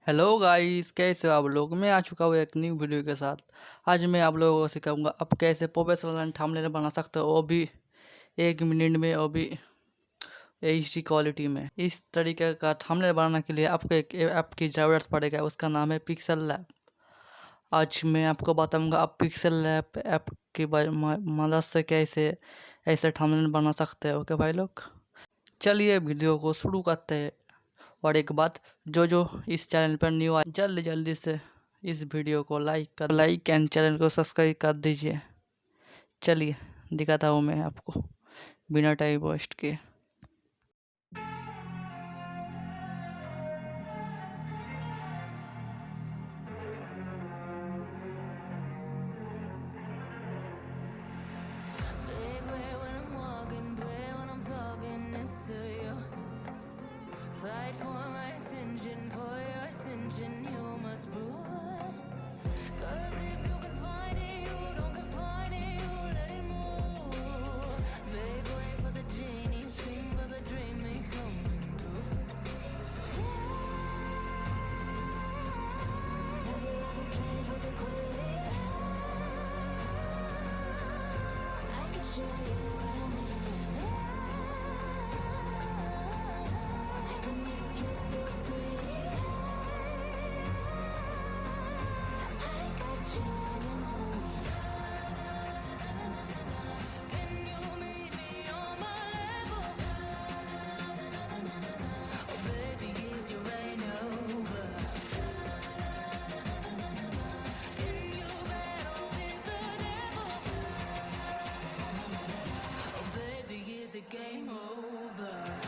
Hello guys, कैसे हो आप लोग। मैं आ चुका हूँ एक न्यू वीडियो के साथ। आज मैं आप लोगों को सिखाऊंगा आप कैसे प्रोफेशनल थंबनेल बना सकते हो, वो भी 1 मिनट में, वो भी HD क्वालिटी में। इस तरीके का थंबनेल बनाने के लिए आपको एक ऐप की ज़रूरत पड़ेगा, उसका नाम है पिक्सेलैब। आज मैं आपको बताऊंगा आप पिक्सेलैब ऐप की मदद से कैसे ऐसे थंबनेल बना सकते हो। ओके भाई लोग, चलिए वीडियो को शुरू करते हैं। और एक बात, जो इस चैनल पर न्यू आए जल्दी से इस वीडियो को लाइक एंड चैनल को सब्सक्राइब कर दीजिए। चलिए दिखाता हूँ मैं आपको बिना टाइम वेस्ट किए। Game over.